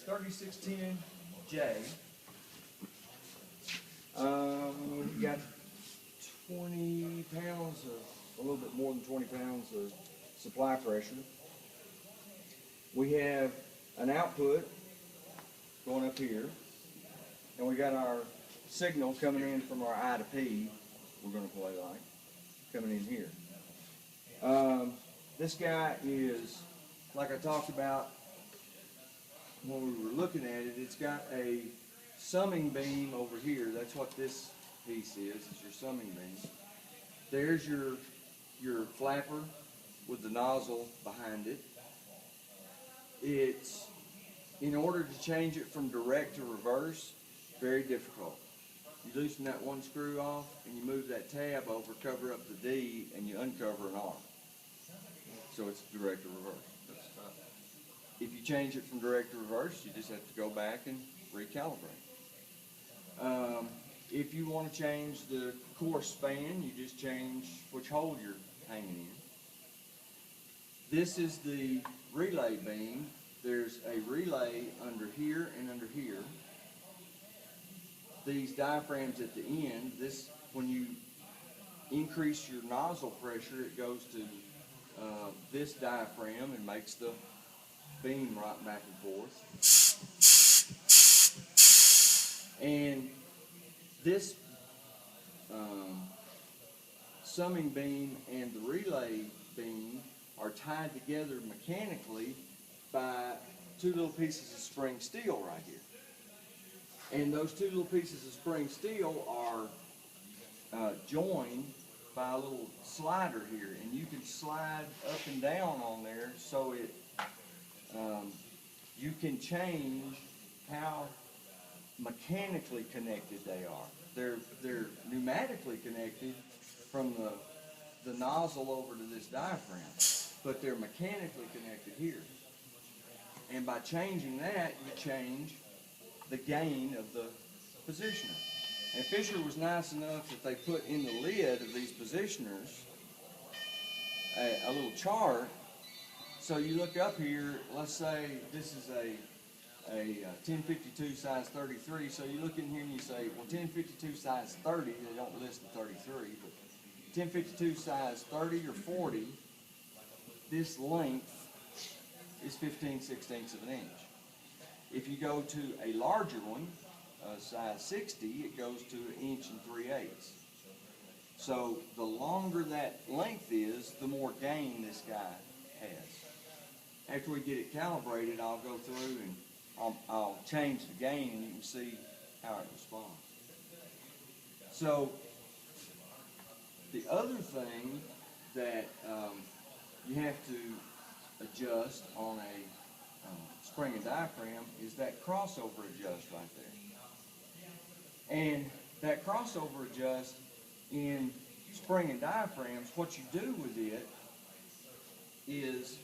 3610J. We've got 20 pounds of, a little bit more than 20 pounds of supply pressure. We have an output going up here, and we got our signal coming in from our I to P, we're going to play like, coming in here. This guy is, like I talked about when we were looking at it, it's got a summing beam over here. That's what this piece is your summing beam. There's your flapper with the nozzle behind it. It's, in order to change it from direct to reverse, very difficult. You loosen that one screw off and you move that tab over, cover up the D, and you uncover an arm. So it's direct to reverse. If you change it from direct to reverse, you just have to go back and recalibrate. If you want to change the course span, you just change which hole you're hanging in. This is the relay beam. There's a relay under here and under here. These diaphragms at the end, this, when you increase your nozzle pressure, it goes to this diaphragm and makes the beam right back and forth. And this summing beam and the relay beam are tied together mechanically by two little pieces of spring steel right here. And those two little pieces of spring steel are joined by a little slider here, and you can slide up and down on there so it you can change how mechanically connected they are. They're pneumatically connected from the nozzle over to this diaphragm, but they're mechanically connected here. And by changing that, you change the gain of the positioner. And Fisher was nice enough that they put in the lid of these positioners a little chart. So you look up here, let's say this is a 1052 size 33, so you look in here and you say, well, 1052 size 30, they don't list the 33, but 1052 size 30 or 40, this length is 15/16 of an inch. If you go to a larger one, size 60, it goes to 1 inch and 3/8. So the longer that length is, the more gain this guy has. After we get it calibrated, I'll go through and I'll change the gain and you can see how it responds. So the other thing that you have to adjust on a spring and diaphragm is that crossover adjust right there. And that crossover adjust in spring and diaphragms, what you do with it is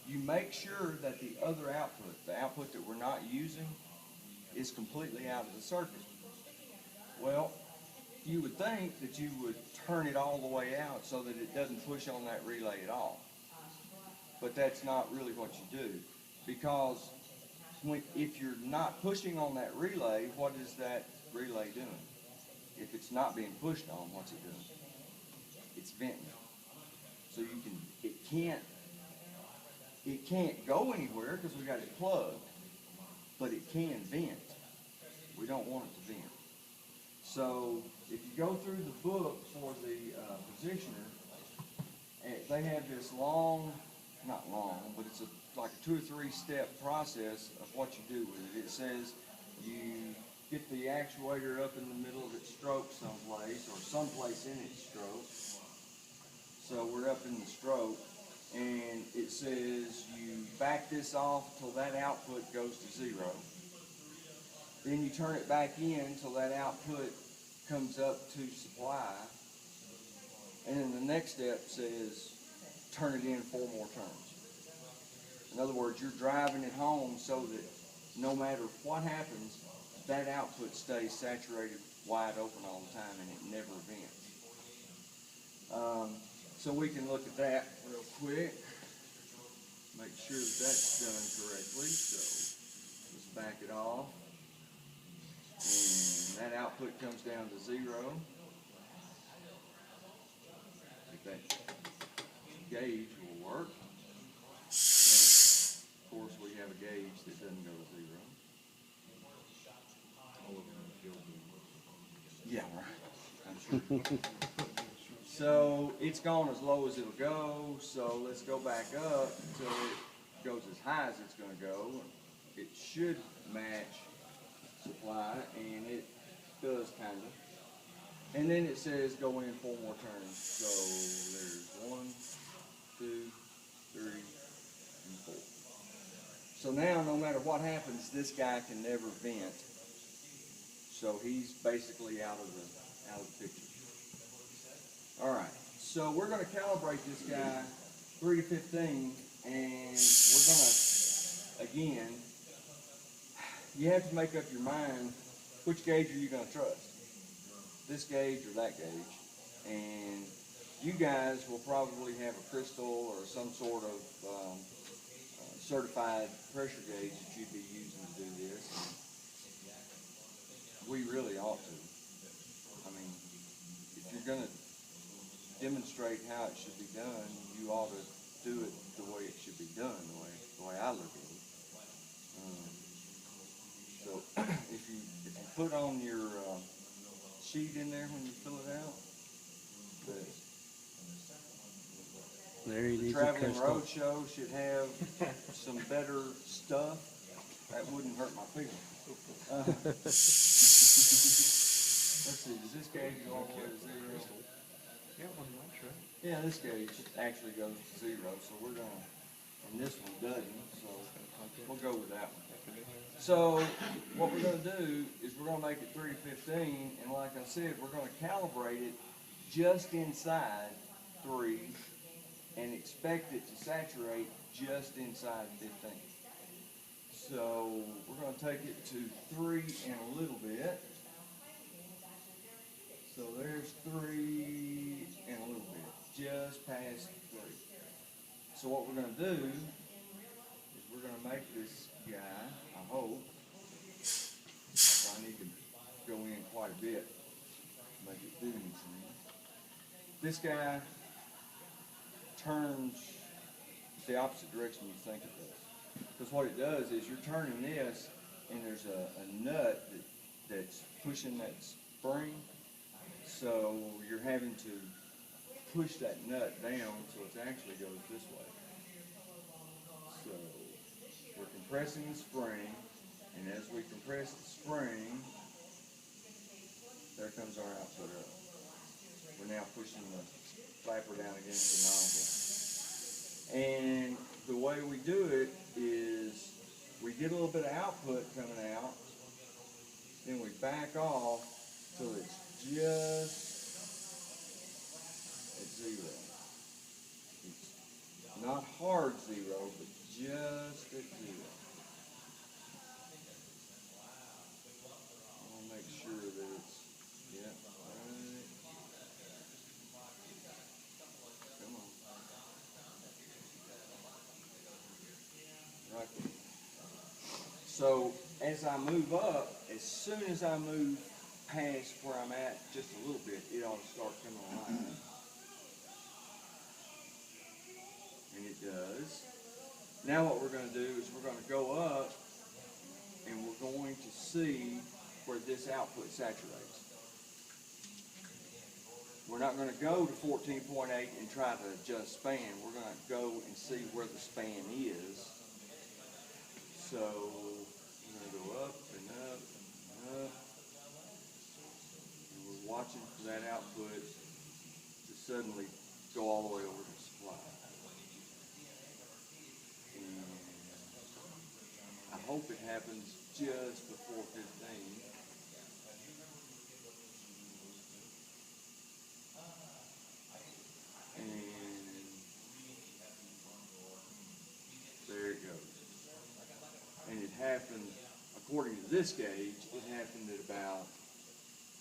you make sure that the other output, the output that we're not using, is completely out of the circuit. Well, you would think that you would turn it all the way out so that it doesn't push on that relay at all. But that's not really what you do, because if you're not pushing on that relay, what is that relay doing? If it's not being pushed on, what's it doing? It's venting. So it can't go anywhere because we got it plugged, but it can vent. We don't want it to vent. So if you go through the book for the positioner, they have this long, not long, but it's like a 2 or 3 step process of what you do with it. It says you get the actuator up in the middle of its stroke someplace, or someplace in its stroke. So we're up in the stroke, and it says you back this off till that output goes to 0. Then you turn it back in till that output comes up to supply. And then the next step says turn it in 4 more turns. In other words, you're driving it home so that no matter what happens, that output stays saturated wide open all the time and it never vents. So we can look at that real quick, make sure that that's done correctly. So let's back off, and that output comes down to 0. If that gauge will work. And of course, we have a gauge that doesn't go to 0. Yeah, right. I'm sure. So it's gone as low as it'll go. So let's go back up until it goes as high as it's going to go. It should match supply, and it does kind of. And then it says go in 4 more turns. So there's 1, 2, 3, and 4. So now, no matter what happens, this guy can never vent. So he's basically out of the picture. All right. So we're going to calibrate this guy 3 to 15, and we're going to, again, you have to make up your mind which gauge are you going to trust, this gauge or that gauge. And you guys will probably have a crystal or some sort of certified pressure gauge that you'd be using to do this. And we really ought to. I mean, if you're going to demonstrate how it should be done, you ought to do it the way it should be done, the way I look at it. So if you put on your sheet in there when you fill it out, the Traveling Roadshow should have some better stuff. That wouldn't hurt my feelings. Let's see, does this gauge go all the way to 0? Yeah, one much, right? Yeah, this gauge actually goes to 0, so we're gonna, and this one doesn't, so we'll go with that one. So what we're gonna do is we're gonna make it 3 to 15, and like I said, we're gonna calibrate it just inside 3 and expect it to saturate just inside 15. So we're gonna take it to 3 and a little bit. So there's 3 and a little bit, just past 3. So what we're going to do is we're going to make this guy, I hope, so I need to go in quite a bit to make it do anything. This guy turns the opposite direction you think it does. Because what it does is you're turning this, and there's a nut that's pushing that spring. So you're having to push that nut down so it actually goes this way. So we're compressing the spring, and as we compress the spring, there comes our output up. We're now pushing the flapper down against the nozzle. And the way we do it is we get a little bit of output coming out, then we back off till it's just at 0. It's not hard 0, but just at 0. I want to make sure that it's, yeah, right. Come on. Right there. So as I move up, as soon as I move past where I'm at just a little bit, it ought to start coming alive. And it does. Now what we're going to do is we're going to go up, and we're going to see where this output saturates. We're not going to go to 14.8 and try to adjust span. We're going to go and see where the span is. So we're going to go up and up and up. Watching for that output to suddenly go all the way over to supply. And I hope it happens just before 15. And there it goes. And it happened, according to this gauge, it happened at about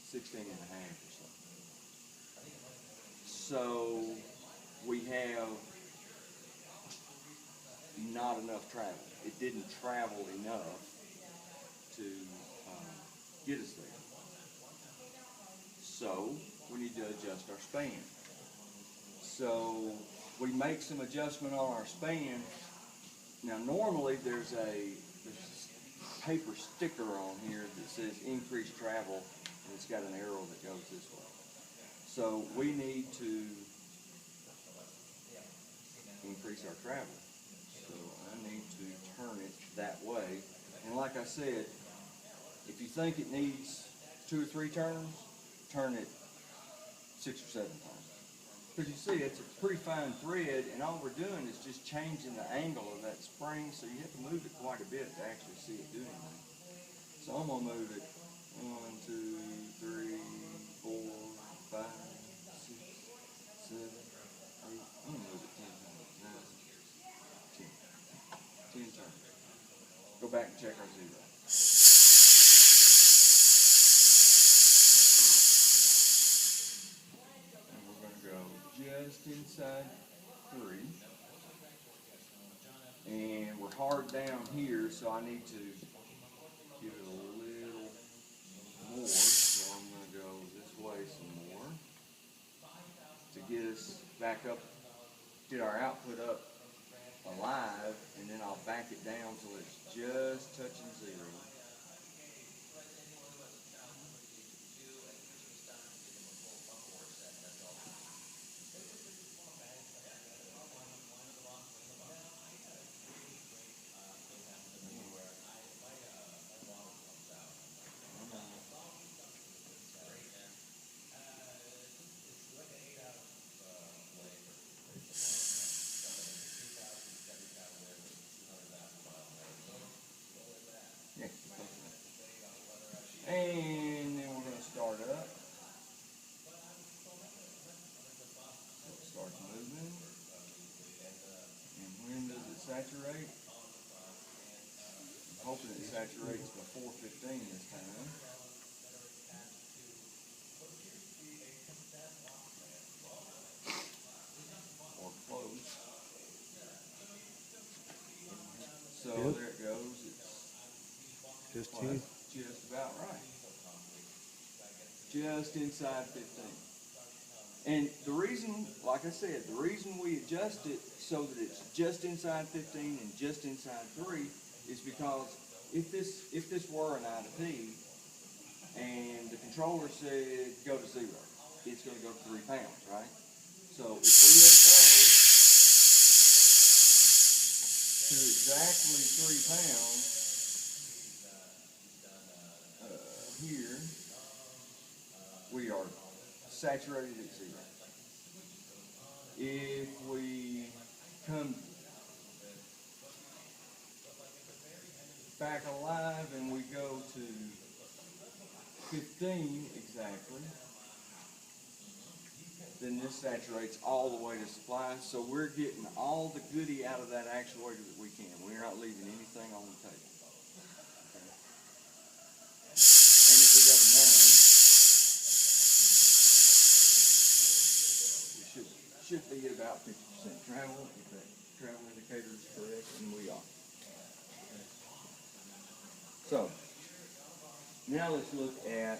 16 and a half or something. So we have not enough travel. It didn't travel enough get us there. So we need to adjust our span. So we make some adjustment on our span. Now normally there's a paper sticker on here that says increased travel, and it's got an arrow that goes this way. So we need to increase our travel. So I need to turn it that way. And like I said, if you think it needs 2 or 3 turns, turn it 6 or 7 times. Because you see, it's a pretty fine thread, and all we're doing is just changing the angle of that spring, so you have to move it quite a bit to actually see it do anything. So I'm going to move it 1, 2, 3, 4, 5, 6, 7, 8. I'm going to move it 10 times. 9, 10. 10 times. Go back and check our zero. And we're going to go just inside 3. And we're hard down here, so I need to give it a little more. So I'm going to go this way some more to get us back up, get our output up alive, and then I'll back it down till it's just touching 0. Yeah. And then we're going to start up. So it starts moving. And when does it saturate? I'm hoping it saturates before 15 this time. Or close. So Yep. there it goes. It's 15. just about right. Just inside 15. And the reason, like I said, the reason we adjust it so that it's just inside 15 and just inside 3 is because if this were an I2P and the controller said go to 0, it's going to go to 3 pounds, right? So if we let it go to exactly 3 pounds, here we are saturated at 0. If we come back alive and we go to 15 exactly, then this saturates all the way to supply. So we're getting all the goodie out of that actuator that we can. We're not leaving anything on the table. Okay. And if we go to 9, we should be at about 50% travel if that travel indicator is correct, and we are. So now let's look at